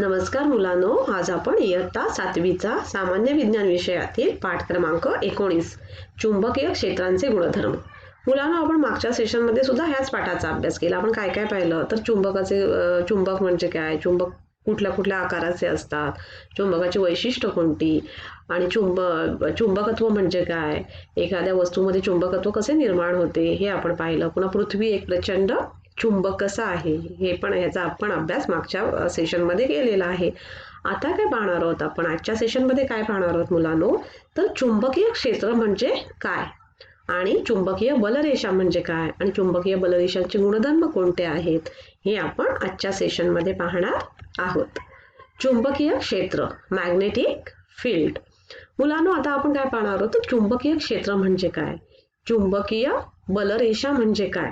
नमस्कार मुलांनो, आज आपण इयत्ता 7वीचा सामान्य विज्ञान विषयातील पाठ क्रमांक 19 चुंबकीय क्षेत्रांचे गुणधर्म. मुलांनो, आपण मागच्या सेशनमध्ये सुद्धा ह्याच पाठाचा अभ्यास केला. आपण काय काय पाहिलं तर चुंबक म्हणजे काय, चुंबक कुठल्या कुठल्या आकाराचे असतात, चुंबकाची वैशिष्ट्य कोणती आणि चुंबकत्व म्हणजे काय, एखाद्या वस्तूमध्ये चुंबकत्व कसे निर्माण होते हे आपण पाहिलं. पुन्हा पृथ्वी एक प्रचंड चुंबक कसा आहे हे पण याचा आपण अभ्यास मागच्या सेशनमध्ये केलेला आहे. आता काय पाहणार आहोत आपण, आजच्या सेशनमध्ये काय पाहणार आहोत मुलांनो, तर चुंबकीय क्षेत्र म्हणजे काय आणि चुंबकीय बलरेषा म्हणजे काय आणि चुंबकीय बलरेषांचे गुणधर्म कोणते आहेत हे आपण आजच्या सेशनमध्ये पाहणार आहोत. चुंबकीय क्षेत्र, मॅग्नेटिक फील्ड. मुलांनो, आता आपण काय पाहणार आहोत तर चुंबकीय क्षेत्र म्हणजे काय, चुंबकीय बलरेषा म्हणजे काय,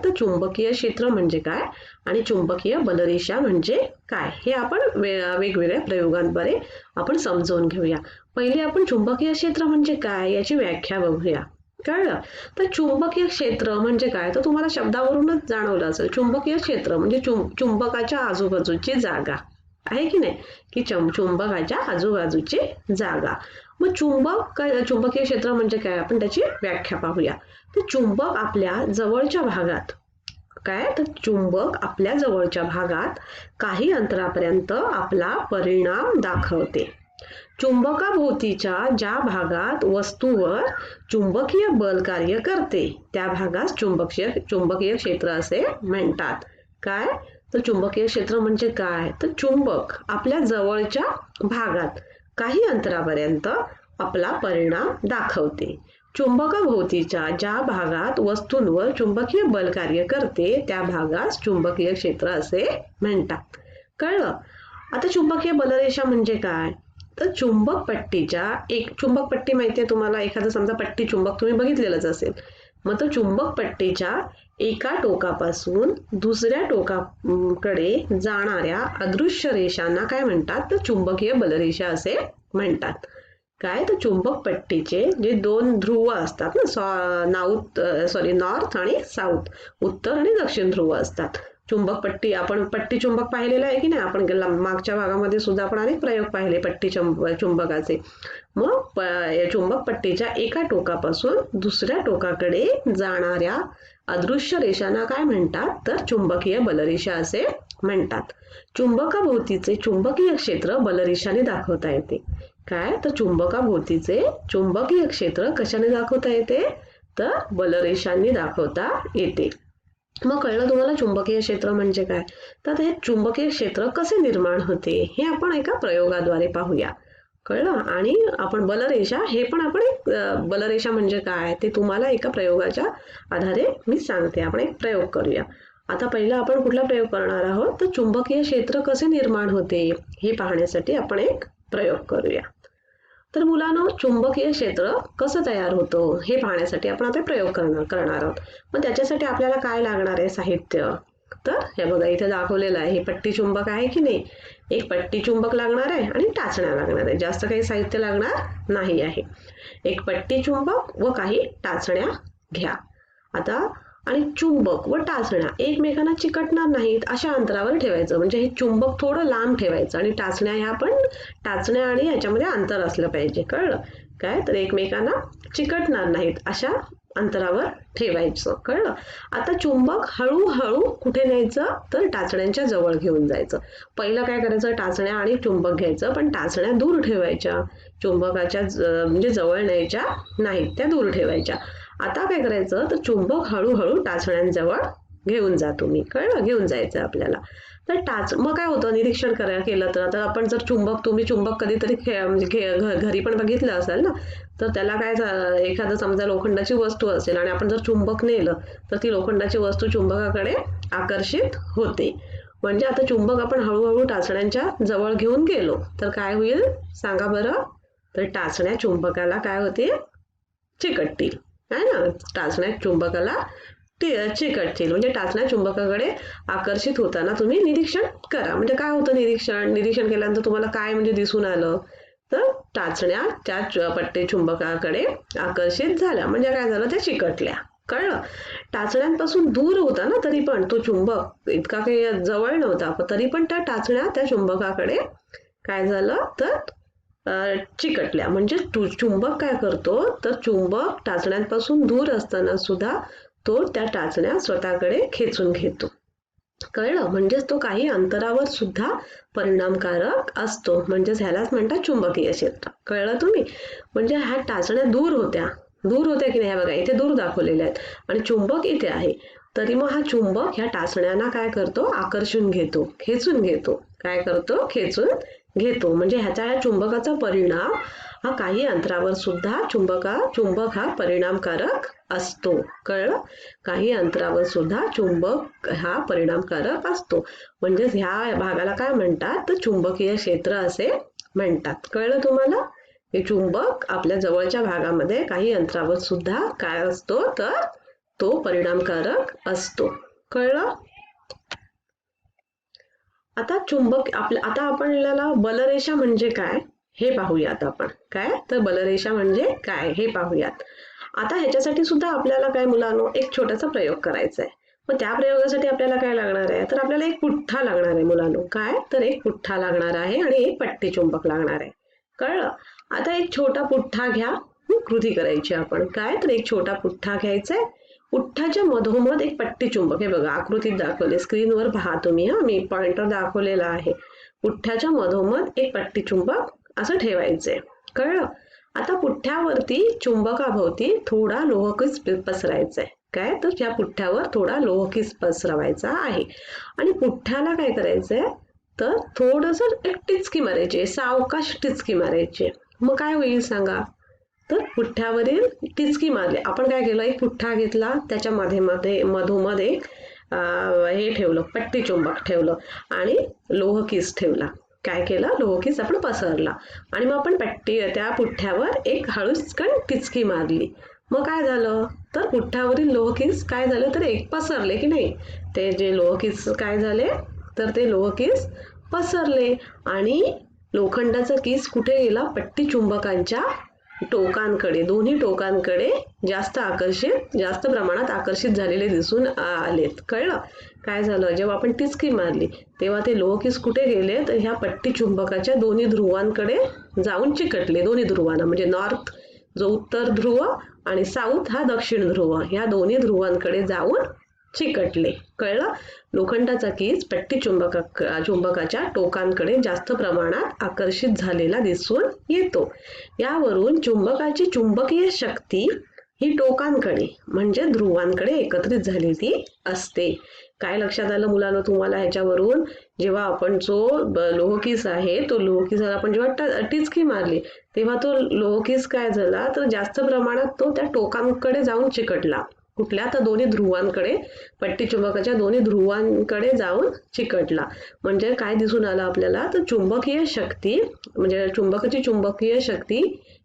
तर चुंबकीय क्षेत्र म्हणजे काय आणि चुंबकीय बलरेषा म्हणजे काय हे आपण वेगवेगळ्या प्रयोगांद्वारे आपण समजून घेऊया. पहिले आपण चुंबकीय क्षेत्र म्हणजे काय याची व्याख्या बघूया. कळलं? तर चुंबकीय क्षेत्र म्हणजे काय तर तुम्हाला शब्दावरूनच जाणवलं असेल. चुंबकीय क्षेत्र म्हणजे चुंबकाच्या आजूबाजूची जागा आहे की नाही, की चुंबकाच्या आजूबाजूची जागा. मग चुंबकीय क्षेत्र म्हणजे काय, आपण त्याची व्याख्या पाहूया. तर चुंबक आपल्या जवळच्या भागात चुंबक आपल्या जवळच्या भागात काही अंतरापर्यंत आपला परिणाम दाखवते. चुंबकाभोवतीच्या ज्या भागात वस्तूवर चुंबकीय बल कार्य करते त्या भागास चुंबकीय क्षेत्र असे म्हणतात. काय तर चुंबकीय क्षेत्र म्हणजे काय तर चुंबक आपल्या जवळच्या भागात काही अंतरापर्यंत आपला परिणाम दाखवते. चुंबकाभोवतीच्या ज्या भागात वस्तूंवर चुंबकीय बल कार्य करते त्या भागास चुंबकीय क्षेत्र असे म्हणतात. कळलं? आता चुंबकीय बलरेषा म्हणजे काय तर चुंबक पट्टी माहितीये तुम्हाला, एखादं समजा पट्टी चुंबक तुम्ही बघितलेलंच असेल. मग तो चुंबक पट्टीच्या एका टोकापासून दुसऱ्या टोकाकडे जाणाऱ्या अदृश्य रेषांना काय म्हणतात तर चुंबकीय बलरेषा असे म्हणतात. काय तर चुंबक पट्टीचे जे दोन ध्रुव असतात ना, नॉर्थ आणि साऊथ, उत्तर आणि दक्षिण ध्रुव असतात. चुंबक पट्टी, आपण पट्टी चुंबक पाहिलेलं आहे की नाही, आपण मागच्या भागामध्ये सुद्धा आपण अनेक प्रयोग पाहिले पट्टी चुंबकाचे. मग चुंबक पट्टीच्या एका टोकापासून दुसऱ्या टोकाकडे जाणाऱ्या अदृश्य रेषांना काय म्हणतात तर चुंबकीय बलरेषा असे म्हणतात. चुंबकाभोवतीचे चुंबकीय क्षेत्र बलरेषाने दाखवता येते. काय तर चुंबकाभोवतीचे चुंबकीय क्षेत्र कशाने दाखवता येते तर बलरेषांनी दाखवता येते. मग कळलं तुम्हाला चुंबकीय क्षेत्र म्हणजे काय. तर हे चुंबकीय क्षेत्र कसे निर्माण होते हे आपण एका प्रयोगाद्वारे पाहूया. कळलं? आणि आपण बलरेषा हे पण आपण बलरेषा म्हणजे काय ते तुम्हाला एका प्रयोगाच्या आधारे मी सांगते. आपण एक प्रयोग करूया. आता पहिला आपण कुठला प्रयोग करणार आहोत तर चुंबकीय क्षेत्र कसे निर्माण होते हे पाहण्यासाठी आपण एक प्रयोग करूया. तर मुलांनो, चुंबकीय क्षेत्र कसं तयार होतं हे पाहण्यासाठी आपण आता प्रयोग करणार आहोत. मग त्याच्यासाठी आपल्याला काय लागणार आहे साहित्य, तर हे बघा इथे दाखवलेलं आहे. हे पट्टी चुंबक आहे की नाही, एक पट्टी चुंबक लागणार आहे आणि टाचण्या लागणार आहे. जास्त काही साहित्य लागणार नाही आहे. एक पट्टी चुंबक व काही टाचण्या घ्या. आता आणि चुंबक व टाचण्या एकमेकांना चिकटणार नाहीत अशा अंतरावर ठेवायचं, म्हणजे हे चुंबक थोडं लांब ठेवायचं आणि टाचण्या ह्या पण टाचण्या आणि याच्यामध्ये अंतर असलं पाहिजे. कळलं? काय तर एकमेकांना चिकटणार नाहीत अशा अंतरावर ठेवायचं. कळलं? आता चुंबक हळूहळू कुठे न्यायचं तर टाचण्यांच्या जवळ घेऊन जायचं. पहिलं काय करायचं, टाचण्या आणि चुंबक घ्यायचं पण टाचण्या दूर ठेवायच्या, चुंबकाच्या म्हणजे जवळ न्यायच्या नाहीत, त्या दूर ठेवायच्या. आता काय करायचं तर चुंबक हळूहळू टाचण्यांजवळ घेऊन जा तुम्ही. कळलं? घेऊन जायचं आपल्याला. तर मग काय होतं, निरीक्षण केलं तर आता आपण जर तुम्ही चुंबक कधीतरी घरी पण बघितलं असेल ना, तर त्याला काय एखादं समजा लोखंडाची वस्तू असेल आणि आपण जर चुंबक नेलं तर ती लोखंडाची वस्तू चुंबकाकडे आकर्षित होते. म्हणजे आता चुंबक आपण हळूहळू टाचण्यांच्या जवळ घेऊन गेलो तर काय होईल सांगा बरं, तर टाचण्या चुंबकाला काय होते चिकटतील. आहे ना, टाचण्या चुंबकाला चिकटतील. म्हणजे टाचण्या चुंबकाकडे आकर्षित होताना तुम्ही निरीक्षण करा. म्हणजे काय होतं, निरीक्षण केल्यानंतर तुम्हाला काय म्हणजे दिसून आलं तर टाचण्या त्या पट्टी चुंबकाकडे आकर्षित झाल्या, म्हणजे काय झालं त्या चिकटल्या. कळलं? टाचण्यांपासून दूर होता ना तरी पण तो चुंबक इतका काही जवळ नव्हता, पण तरी पण त्या टाचण्या त्या चुंबकाकडे काय झालं तर चिकटल्या. म्हणजे चुंबक काय करतो तर चुंबक टाचण्यांपासून दूर असताना सुद्धा तो त्या टाचण्या स्वतःकडे खेचून घेतो. कळलं? म्हणजेच तो काही अंतरावर सुद्धा परिणामकारक असतो. म्हणजेच ह्यालाच म्हणतात चुंबकीय क्षेत्र. कळलं तुम्ही? म्हणजे ह्या टाचण्या दूर होत्या की नाही, बघा इथे दूर दाखवलेल्या आहेत आणि चुंबक इथे आहे. तरी मग हा चुंबक ह्या टाचण्यांना काय करतो, आकर्षून घेतो, खेचून घेतो. काय करतो, खेचून घेतो. म्हणजे ह्या चुंबकाचा परिणाम हा काही अंतरावर सुद्धा चुंबक हा परिणामकारक असतो. कळलं? काही अंतरावर सुद्धा चुंबक हा परिणामकारक असतो. म्हणजेच ह्या भागाला काय म्हणतात तर चुंबकीय क्षेत्र असे म्हणतात. कळलं तुम्हाला? हे चुंबक आपल्या जवळच्या भागामध्ये काही अंतरावर सुद्धा काय असतो तर तो परिणामकारक असतो. कळलं? आता आता आपल्याला बलरेषा म्हणजे काय हे पाहूयात आपण. काय तर बलरेषा म्हणजे काय हे पाहूयात. आता ह्याच्यासाठी सुद्धा आपल्याला काय मुलांनो एक छोटासा प्रयोग करायचा आहे. मग त्या प्रयोगासाठी आपल्याला काय लागणार आहे तर आपल्याला एक पुठ्ठा लागणार आहे मुलांनो. काय तर एक पुठ्ठा लागणार आहे आणि एक पट्टी चुंबक लागणार आहे. कळलं? आता एक छोटा पुठ्ठा घ्या, कृती करायची आपण. काय तर एक छोटा पुठ्ठा घ्यायचा आहे. पुठ्ठाच्या मधोमध एक पट्टी चुंबक, हे बघा आकृतीत दाखवले, स्क्रीनवर पहा तुम्ही. मी पॉइंटर दाखवलेला आहे. पुठ्ठाच्या मधोमध एक पट्टी चुंबक असं ठेवायचंय. कळलं? आता पुठ्ठ्यावरती चुंबकाभोवती थोडा लोहकीस पसरायचा आहे. काय तर या पुठ्ठ्यावर थोडा लोहकीस पसरवायचा आहे आणि पुठ्ठ्याला काय करायचंय तर थोडस एक टिचकी मारायची, सावकाश टिचकी मारायची. मग काय होईल सांगा तर पुठ्ठ्यावरील टिचकी मारली. आपण काय केलं, एक पुठ्ठा घेतला, त्याच्या मधोमध एक हे ठेवलं, पट्टी चुंबक ठेवलं आणि लोहकीस ठेवला. काय केलं, लोहकीस आपण पसरला आणि मग आपण त्या पुठ्ठ्यावर एक हळूचकन टिचकी मारली. मग काय झालं तर पुठ्ठ्यावरील लोहकीस काय झालं तर एक पसरले की नाही. ते जे लोहकीस काय झाले तर ते लोहकीस पसरले आणि लोखंडाचा किस कुठे गेला, पट्टी चुंबकांच्या टोकांकडे, दोन्ही टोकांकडे जास्त प्रमाणात आकर्षित झालेले दिसून आलेत. कळलं? काय झालं, जेव्हा आपण टिचकी मारली तेव्हा ते लोहकीस कुठे गेले तर ह्या पट्टी चुंबकाच्या दोन्ही ध्रुवांकडे जाऊन चिकटले. दोन्ही ध्रुवांना म्हणजे नॉर्थ जो उत्तर ध्रुव आणि साऊथ हा दक्षिण ध्रुव, ह्या दोन्ही ध्रुवांकडे जाऊन चिकटले. कळलं? लोखंडाचा कीस पट्टी चुंबकाच्या टोकांकडे जास्त प्रमाणात आकर्षित झालेला दिसून येतो. यावरून चुंबकाची चुंबकीय शक्ती ही टोकांकडे म्हणजे ध्रुवांकडे एकत्रित झालेली असते. काय लक्षात आलं मुलांनो तुम्हाला ह्याच्यावरून? जेव्हा आपण जो लोहकीस आहे तो लोहकीसाला आपण जेव्हा टिचकी मारली तेव्हा तो लोहकीस काय झाला तर जास्त प्रमाणात तो त्या टोकांकडे जाऊन चिकटला. कुठल्या तर दोन्ही ध्रुवांकडे, पट्टी चुंबकाच्या दोन्ही ध्रुवांकडे जाऊन चिकटला. म्हणजे काय दिसून आलं आपल्याला तर चुंबकीय शक्ती म्हणजे चुंबकाची चुंबकीय शक्ती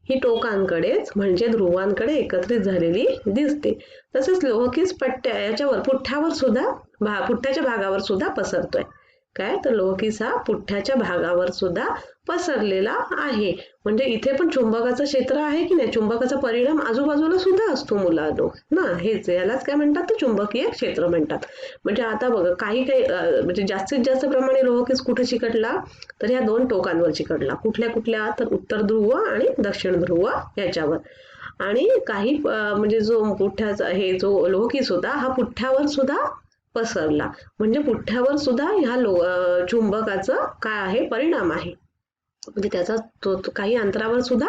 ही टोकांकडेच म्हणजे ध्रुवांकडे एकत्रित झालेली दिसते. तसेच लोहकीस याच्यावर पुठ्ठ्याच्या भागावर सुद्धा पसरतोय. काय तर लोहकीस हा पुठ्ठ्याच्या भागावर सुद्धा पसरलेला आहे. म्हणजे इथे पण चुंबकाचं क्षेत्र आहे की नाही, चुंबकाचा परिणाम आजूबाजूला सुद्धा असतो मुलांनो ना. हेच यालाच काय म्हणतात तर चुंबकीय क्षेत्र म्हणतात. म्हणजे आता बघा काही म्हणजे जास्तीत जास्त प्रमाणे लोहकीस कुठे चिकटला तर ह्या दोन टोकांवर चिकटला. कुठल्या तर उत्तर ध्रुव आणि दक्षिण ध्रुव याच्यावर. आणि काही म्हणजे जो पुठ्ठ्याचा जो लोहकीस होता हा पुठ्ठ्यावर सुद्धा पसरला. म्हणजे पुठ्ठ्यावर सुद्धा ह्या चुंबकाचं काय आहे परिणाम आहे. म्हणजे त्याचा तो काही अंतरावर सुद्धा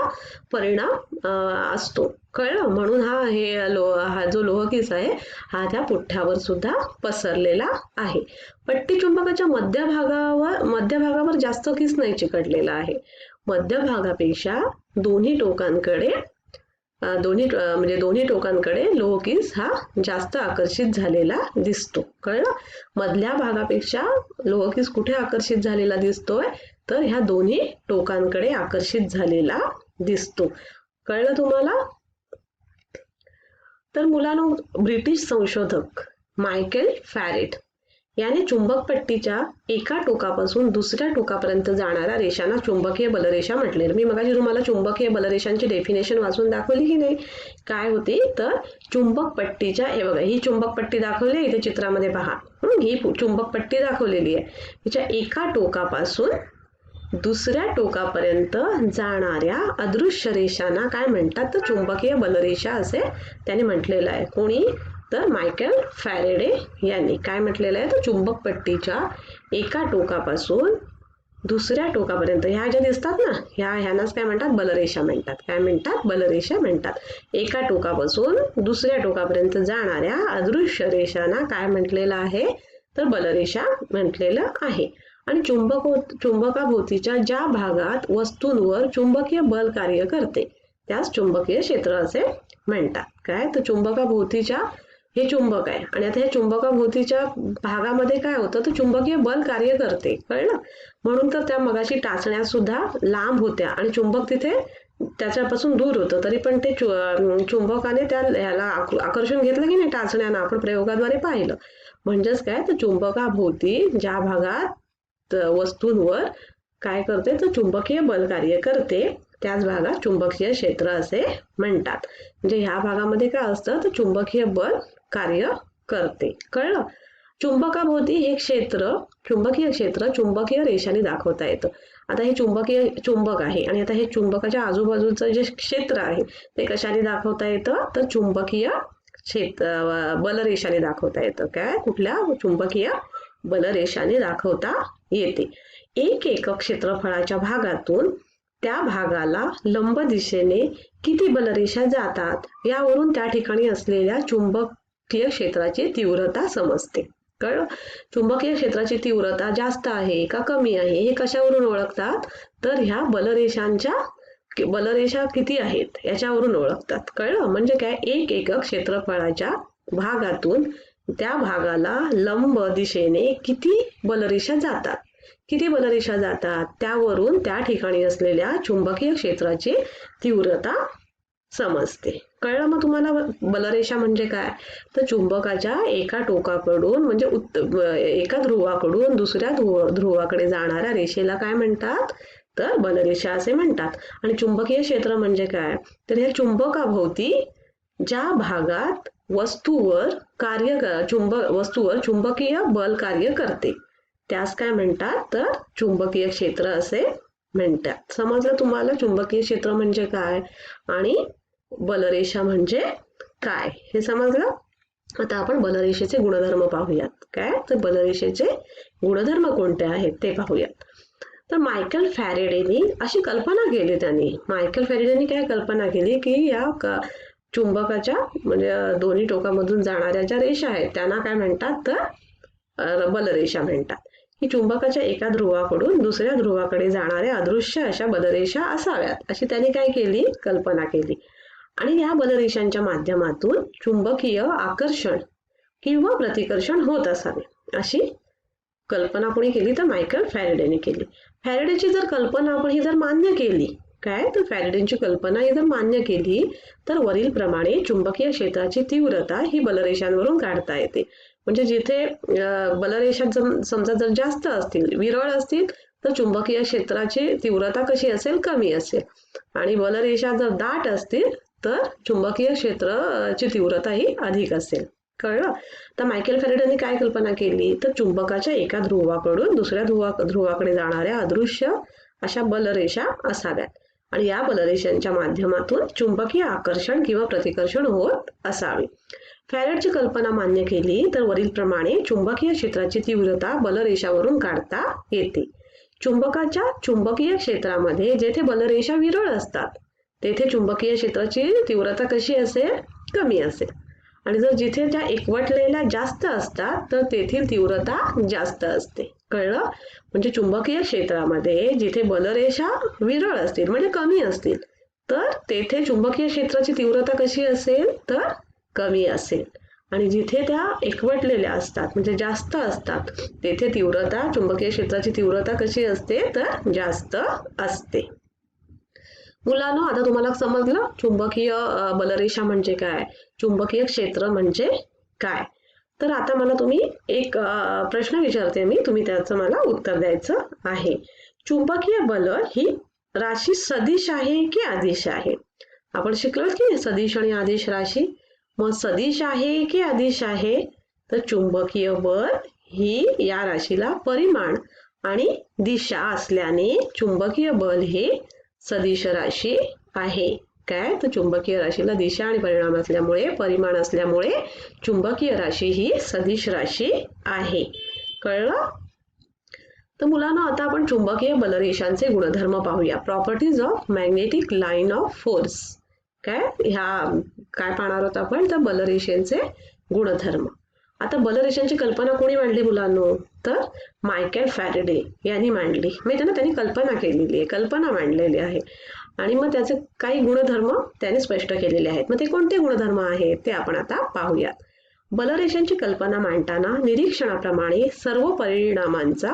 परिणाम असतो. कळलं? म्हणून हा जो लोहकीस आहे हा त्या पुठ्ठ्यावर सुद्धा पसरलेला आहे. पट्टी चुंबकाच्या मध्यभागावर जास्त किस नाही चिकटलेला आहे. मध्यभागापेक्षा दोन्ही टोकांकडे लोहकीस हा जास्त आकर्षित झालेला दिसतो. कळलं? मधल्या भागापेक्षा लोहकीस कुठे आकर्षित झालेला दिसतोय तर ह्या दोन्ही टोकांकडे आकर्षित झालेला दिसतो. कळलं तुम्हाला? तर मुलांनो ब्रिटिश संशोधक मायकेल फॅरेट याने चुंबक पट्टीच्या एका टोकापासून दुसऱ्या टोकापर्यंत जाणाऱ्या रेषांना चुंबकीय बलरेषा म्हटले. मी मगाशी तुम्हाला चुंबकीय बलरेषांची डेफिनेशन वाचून दाखवली की नाही? काय होती तर चुंबक पट्टीच्या, हे बघा ही चुंबक पट्टी दाखवली इथे चित्रामध्ये पहा. ही चुंबक पट्टी दाखवलेली आहे. तिच्या एका टोकापासून दुसऱ्या टोकापर्यंत जाणाऱ्या अदृश्य रेषांना काय म्हणतात तर चुंबकीय बलरेषा असे त्याने म्हटलेलं आहे. कोणी तर मायकेल फॅरेडे यांनी काय म्हटलेलं आहे तर चुंबक पट्टीच्या एका टोकापासून दुसऱ्या टोकापर्यंत ह्या ज्या दिसतात ना ह्यांनाच काय म्हणतात बलरेषा म्हणतात. काय म्हणतात बलरेषा म्हणतात. एका टोकापासून दुसऱ्या टोकापर्यंत जाणाऱ्या अदृश्य रेषांना काय म्हटलेलं आहे तर बलरेषा म्हटलेलं आहे. आणि चुंबकाभोवतीच्या ज्या भागात वस्तूंवर चुंबकीय बल कार्य करते त्यास चुंबकीय क्षेत्र असे म्हणतात. काय तर चुंबकाभोवतीच्या, हे चुंबक आहे आणि आता ह्या चुंबकाभोवतीच्या भागामध्ये काय होतं तर चुंबकीय बल कार्य करते. कळलं? म्हणून तर त्या मगाशी टाचण्या सुद्धा लांब होत्या आणि चुंबक तिथे त्याच्यापासून दूर होतं, तरी पण ते चुंबकाने ह्याला आकर्षण घेतलं की नाही टाचण्यानं, आपण प्रयोगाद्वारे पाहिलं. म्हणजेच काय तर चुंबकाभोवती ज्या भागात वस्तूंवर काय करते तर चुंबकीय बल कार्य करते त्याच भागात चुंबकीय क्षेत्र असे म्हणतात. म्हणजे ह्या भागामध्ये काय असतं तर चुंबकीय बल कार्य करते. कळलं? चुंबकाभोवती हे चुंबकीय क्षेत्र चुंबकीय रेषाने दाखवता येतं. आता हे चुंबक आहे आणि आता हे चुंबकाच्या आजूबाजूचं जे क्षेत्र आहे ते कशाने दाखवता येतं तर चुंबकीय बलरेषाने दाखवता येतं. काय? कुठल्या? चुंबकीय बलरेषाने दाखवता येते. एक एकक क्षेत्रफळाच्या भागातून त्या भागाला लंब दिशेने किती बलरेषा जातात यावरून त्या ठिकाणी असलेल्या चुंबकीय क्षेत्राची तीव्रता समजते. कळलं? चुंबकीय क्षेत्राची तीव्रता जास्त आहे का कमी आहे हे कशावरून ओळखतात तर ह्या बलरेषा किती आहेत याच्यावरून ओळखतात. कळलं? म्हणजे काय? एक एकक क्षेत्रफळाच्या भागातून त्या भागाला लंब दिशेने किती बलरेषा जातात त्यावरून त्या ठिकाणी असलेल्या चुंबकीय क्षेत्राची तीव्रता समजते. कळलं मग तुम्हाला? बलरेषा म्हणजे काय तर चुंबकाच्या एका टोकाकडून म्हणजे एका ध्रुवाकडून दुसऱ्या ध्रुवाकडे जाणाऱ्या रेषेला काय म्हणतात तर बलरेषा असे म्हणतात. आणि चुंबकीय क्षेत्र म्हणजे काय तर या चुंबकाभोवती ज्या भागात वस्तूवर चुंबकीय बल कार्य करते त्यास काय म्हणतात तर चुंबकीय क्षेत्र असे म्हणतात. समजलं तुम्हाला चुंबकीय क्षेत्र म्हणजे काय आणि बलरेषा म्हणजे काय हे समजलं? आता आपण बलरेषेचे गुणधर्म पाहूयात. काय तर बलरेषेचे गुणधर्म कोणते आहेत ते पाहूयात. तर मायकेल फॅरेडेनी अशी कल्पना केली. मायकेल फॅरेडेनी काय कल्पना केली की या चुंबकाच्या म्हणजे दोन्ही टोकामधून जाणाऱ्या ज्या रेषा आहेत त्यांना काय म्हणतात तर बलरेषा म्हणतात. ही चुंबकाच्या एका ध्रुवाकडून दुसऱ्या ध्रुवाकडे जाणाऱ्या अदृश्य अशा बलरेषा असाव्यात अशी त्यांनी काय केली कल्पना केली. आणि या बलरेषांच्या माध्यमातून चुंबकीय आकर्षण किंवा प्रतिकर्षण होत असावे अशी कल्पना कोणी केली तर मायकेल फॅरेडेने केली. फॅरेडेची जर कल्पना आपण ही जर मान्य केली काय तर फॅरेडेची कल्पना ही जर मान्य केली तर वरील प्रमाणे चुंबकीय क्षेत्राची तीव्रता ही बलरेषांवरून काढता येते. म्हणजे जिथे बलरेषा समजा जर जास्त असतील, विरळ असतील तर चुंबकीय क्षेत्राची तीव्रता कशी असेल कमी असेल आणि बलरेषा जर दाट असतील तर चुंबकीय क्षेत्राची तीव्रता ही अधिक असेल. कळलं? तर मायकेल फॅरेडेने काय कल्पना केली तर चुंबकाच्या एका ध्रुवाकडून दुसऱ्या ध्रुवाकडे जाणाऱ्या अदृश्य अशा बलरेषा असाव्यात आणि या बलरेषांच्या माध्यमातून चुंबकीय आकर्षण किंवा प्रतिकर्षण होत असावे. फॅरेडची कल्पना मान्य केली तर वरील प्रमाणे चुंबकीय क्षेत्राची तीव्रता बलरेषावरून काढता येते. चुंबकाच्या चुंबकीय क्षेत्रामध्ये जेथे बलरेषा विरळ असतात तेथे चुंबकीय क्षेत्राची तीव्रता कशी असेल कमी असेल आणि जर जिथे त्या एकवटलेल्या जास्त असतात तर तेथील तीव्रता जास्त असते. कळलं? म्हणजे चुंबकीय क्षेत्रामध्ये जिथे बलरेषा विरळ असतील म्हणजे कमी असतील तर तेथे चुंबकीय क्षेत्राची तीव्रता कशी असेल तर कमी असेल आणि जिथे त्या एकवटलेल्या असतात म्हणजे जास्त असतात तेथे चुंबकीय क्षेत्राची तीव्रता कशी असते तर जास्त असते. मुलांनो, आता तुम्हाला समजलं चुंबकीय बलरेषा म्हणजे काय, चुंबकीय क्षेत्र म्हणजे काय. तर आता मला तुम्ही एक प्रश्न विचारते मी, तुम्ही त्याचं मला उत्तर द्यायचं आहे. चुंबकीय बल ही राशी सदिश आहे की अदिश आहे? आपण शिकलो की नाही सदिश आणि अदिश राशी. मग सदिश आहे की अदिश आहे? तर चुंबकीय बल ही या राशीला परिमाण आणि दिशा असल्याने चुंबकीय बल हे सदिश राशी आहे. काय? तर चुंबकीय राशीला दिशा आणि परिमाण असल्यामुळे चुंबकीय राशी ही सदिश राशी आहे. कळलं? तर मुलांना आता आपण चुंबकीय बलरेषांचे गुणधर्म पाहूया. Properties of magnetic line of force. काय पाहणार आहोत आपण? तर बलरेषांचे गुणधर्म. आता बलरेषांची कल्पना कोणी मांडली मुलांनो? तर मायकेल फॅरेडे यांनी मांडली. त्यांनी कल्पना मांडलेली आहे. आणि मग त्याचे काही गुणधर्म त्याने स्पष्ट केलेले आहेत. मग ते कोणते गुणधर्म आहेत ते आपण आता पाहूयात. बलरेषांची कल्पना मांडताना निरीक्षणाप्रमाणे सर्व परिणामांचा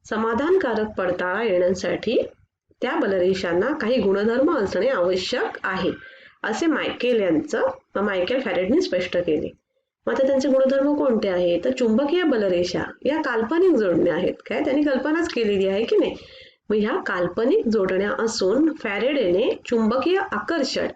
समाधानकारक पडताळा येण्यासाठी त्या बलरेषांना काही गुणधर्म असणे आवश्यक आहे, असे मायकेल फॅरेडेने स्पष्ट केले. मग आता त्यांचे गुणधर्म कोणते आहेत? तर चुंबकीय बलरेषा या काल्पनिक जोडण्या आहेत. त्यांनी कल्पनाच केलेली आहे की नाही. मग ह्या काल्पनिक जोडण्या असून फॅरेडेने चुंबकीय आकर्षण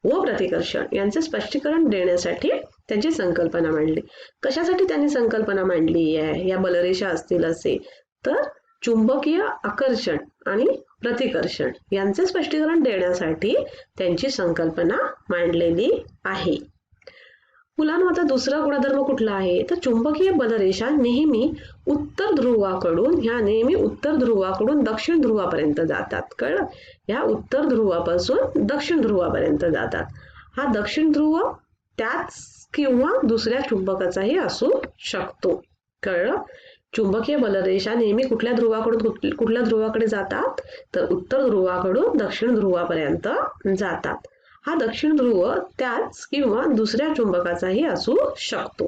व प्रतिकर्षण यांचे स्पष्टीकरण देण्यासाठी त्यांची संकल्पना मांडली. कशासाठी त्यांनी संकल्पना मांडली आहे? या बलरेषा असतील असे तर चुंबकीय आकर्षण आणि प्रतिकर्षण यांचे स्पष्टीकरण देण्यासाठी त्यांची संकल्पना मांडलेली आहे. मुलांनो, आता दुसरा गुणधर्म कुठला आहे? तर चुंबकीय बलरेषा नेहमी उत्तर ध्रुवाकडून दक्षिण ध्रुवापर्यंत जातात. कळलं? या उत्तर ध्रुवापासून दक्षिण ध्रुवापर्यंत जातात. हा दक्षिण ध्रुव त्याच किंवा दुसऱ्या चुंबकाचाही असू शकतो. कळलं? चुंबकीय बलरेषा नेहमी कुठल्या ध्रुवाकडे जातात? तर उत्तर ध्रुवाकडून दक्षिण ध्रुवापर्यंत जातात. हा दक्षिण ध्रुव त्याच किंवा दुसऱ्या चुंबकाचाही असू शकतो.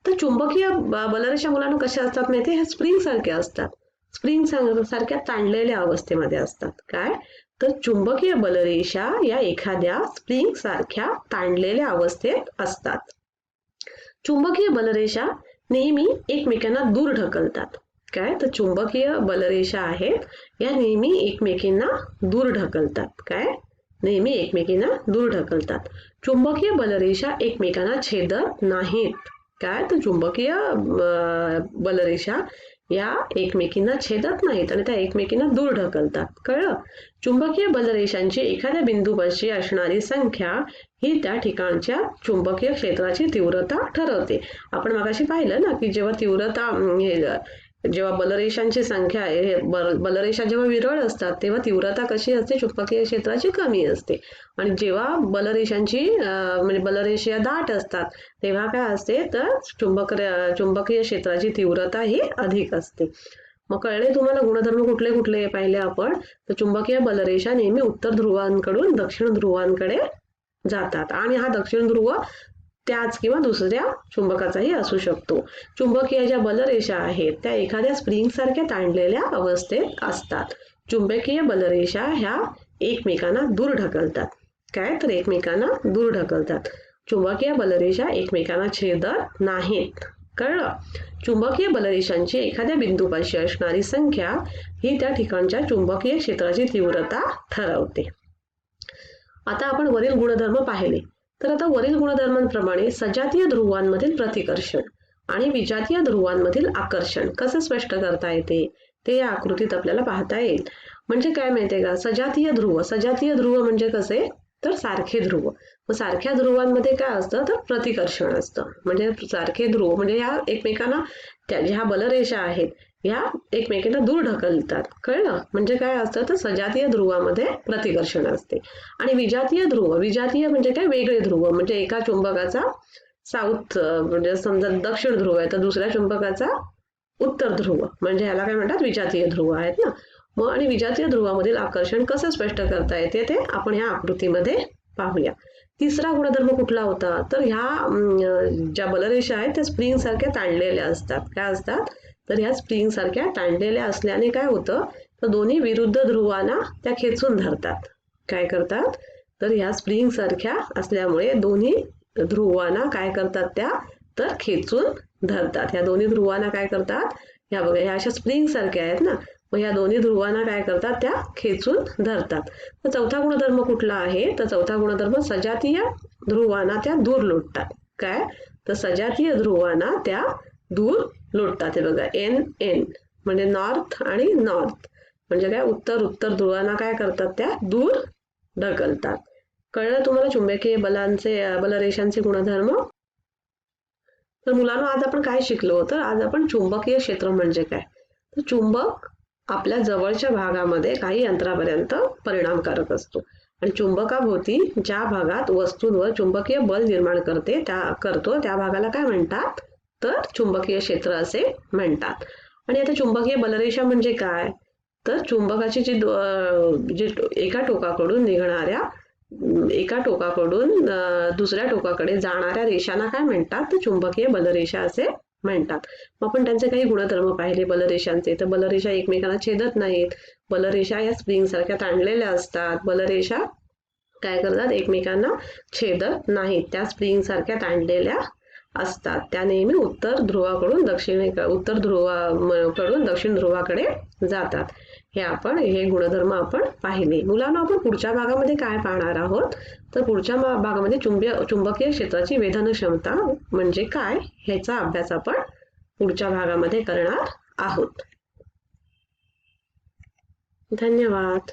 तर चुंबकीय बलरेषा मुलांना कशा असतात माहिती? ह्या स्प्रिंग सारख्या असतात. स्प्रिंग सारख्या ताणलेल्या अवस्थेमध्ये असतात. काय? तर चुंबकीय बलरेषा या एखाद्या स्प्रिंग सारख्या ताणलेल्या अवस्थेत असतात. चुंबकीय बलरेषा नेहमी एकमेकांना दूर ढकलतात. काय? तर चुंबकीय बलरेषा आहेत या नेहमी एकमेकींना दूर ढकलतात. काय? नेहमी एकमेकींना दूर ढकलतात. चुंबकीय बलरेषा एकमेकांना छेदत नाहीत. काय? तर चुंबकीय बलरेषा या एकमेकींना छेदत नाहीत आणि त्या एकमेकींना दूर ढकलतात. कळलं? चुंबकीय बलरेषांची एखाद्या बिंदूपाशी असणारी संख्या ही त्या ठिकाणच्या चुंबकीय क्षेत्राची तीव्रता ठरवते. आपण मगाशी पाहिलं ना की जेव्हा बलरेषांची संख्या आहे, बलरेषा जेव्हा विरळ असतात तेव्हा तीव्रता कशी असते? चुंबकीय क्षेत्राची कमी असते. आणि जेव्हा बलरेषा दाट असतात तेव्हा काय असते? तर चुंबकीय क्षेत्राची तीव्रता ही अधिक असते. मग कळले तुम्हाला गुणधर्म कुठले कुठले पाहिले आपण? तर चुंबकीय बलरेषा नेहमी उत्तर ध्रुवांकडून दक्षिण ध्रुवांकडे जातात आणि हा दक्षिण ध्रुव त्याच किंवा दुसऱ्या चुंबकाचाही असू शकतो. चुंबकीय ज्या बलरेषा आहेत त्या एखाद्या स्प्रिंग सारख्या ताणलेल्या अवस्थेत असतात. चुंबकीय बलरेषा ह्या एकमेकांना दूर ढकलतात. काय? तर एकमेकांना दूर ढकलतात. चुंबकीय बलरेषा एकमेकांना छेदत नाहीत. कळलं? चुंबकीय बलरेषांची एखाद्या बिंदूपाशी असणारी संख्या ही त्या ठिकाणच्या चुंबकीय क्षेत्राची तीव्रता ठरवते. आता आपण वरील गुणधर्म पाहिले. तर आता वरील गुणधर्मांप्रमाणे सजातीय ध्रुवांमधील प्रतिकर्षण आणि विजातीय ध्रुवांमधील आकर्षण कसं स्पष्ट करता येते ते या आकृतीत आपल्याला पाहता येईल. म्हणजे काय माहितीये का? सजातीय ध्रुव म्हणजे कसे? तर सारखे ध्रुव. मग सारख्या ध्रुवांमध्ये काय असतं? तर प्रतिकर्षण असतं. म्हणजे सारखे ध्रुव म्हणजे ह्या एकमेकांना ज्या बलरेषा आहेत ह्या एकमेकांना दूर ढकलतात. कळलं? म्हणजे काय असतं? तर सजातीय ध्रुवामध्ये प्रतिकर्षण असते. आणि विजातीय म्हणजे काय? वेगळे ध्रुव. म्हणजे एका चुंबकाचा साऊथ म्हणजे समजा दक्षिण ध्रुव आहे तर दुसऱ्या चुंबकाचा उत्तर ध्रुव, म्हणजे ह्याला काय म्हणतात? विजातीय ध्रुव आहेत ना. मग आणि विजातीय ध्रुवामधील आकर्षण कसं स्पष्ट करता येते ते आपण ह्या आकृतीमध्ये पाहूया. तिसरा गुणधर्म कुठला होता? तर ह्या ज्या बलरेषा आहेत त्या स्प्रिंग सारख्या ताणलेल्या असतात. काय असतात? तर ह्या स्प्रिंग सारख्या ताणलेल्या असल्याने काय होतं? तर दोन्ही विरुद्ध ध्रुवांना त्या खेचून धरतात. काय करतात? तर ह्या स्प्रिंग सारख्या असल्यामुळे दोन्ही ध्रुवांना काय करतात? त्या तर खेचून धरतात. ह्या दोन्ही ध्रुवांना काय करतात, ह्या बघा ह्या अशा स्प्रिंग सारख्या आहेत ना, मग ह्या दोन्ही ध्रुवांना काय करतात, त्या खेचून धरतात. तर चौथा गुणधर्म कुठला आहे, तर चौथा गुणधर्म सजातीय ध्रुवांना त्या दूर लोटतात. काय, तर सजातीय ध्रुवांना त्या दूर लोटतात. हे बघा एन एन म्हणजे नॉर्थ आणि नॉर्थ म्हणजे काय, उत्तर उत्तर ध्रुवांना काय करतात, त्या दूर ढकलतात. कळलं तुम्हाला चुंबकीय बलरेषांचे गुणधर्म? तर मुलांनो, आज आपण काय शिकलो, तर आज आपण चुंबकीय क्षेत्र म्हणजे काय, तर चुंबक आपल्या जवळच्या भागामध्ये काही अंतरापर्यंत परिणामकारक असतो आणि चुंबकाभोवती ज्या भागात वस्तूंवर चुंबकीय बल निर्माण करतो त्या भागाला काय म्हणतात, तर चुंबकीय क्षेत्र असे म्हणतात. आणि आता चुंबकीय बलरेषा म्हणजे काय, तर चुंबकाची जी एका टोकाकडून दुसऱ्या टोकाकडे जाणाऱ्या रेषांना काय म्हणतात, तर चुंबकीय बलरेषा असे म्हणतात. मग आपण त्यांचे काही गुणधर्म पाहिले बलरेषांचे, तर बलरेषा एकमेकांना छेदत नाहीत, बलरेषा या स्प्रिंग सारख्या ताणलेल्या असतात, बलरेषा काय करतात, एकमेकांना छेदत नाहीत, त्या स्प्रिंग सारख्या ताणलेल्या असतात, त्या नेहमी उत्तर ध्रुवाकडून दक्षिण ध्रुवाकडे जातात. हे गुणधर्म आपण पाहिले. मुलांना आपण पुढच्या भागामध्ये काय पाहणार आहोत, तर पुढच्या भागामध्ये चुंबकीय क्षेत्राची वेधन क्षमता म्हणजे काय, ह्याचा अभ्यास आपण पुढच्या भागामध्ये करणार आहोत. धन्यवाद.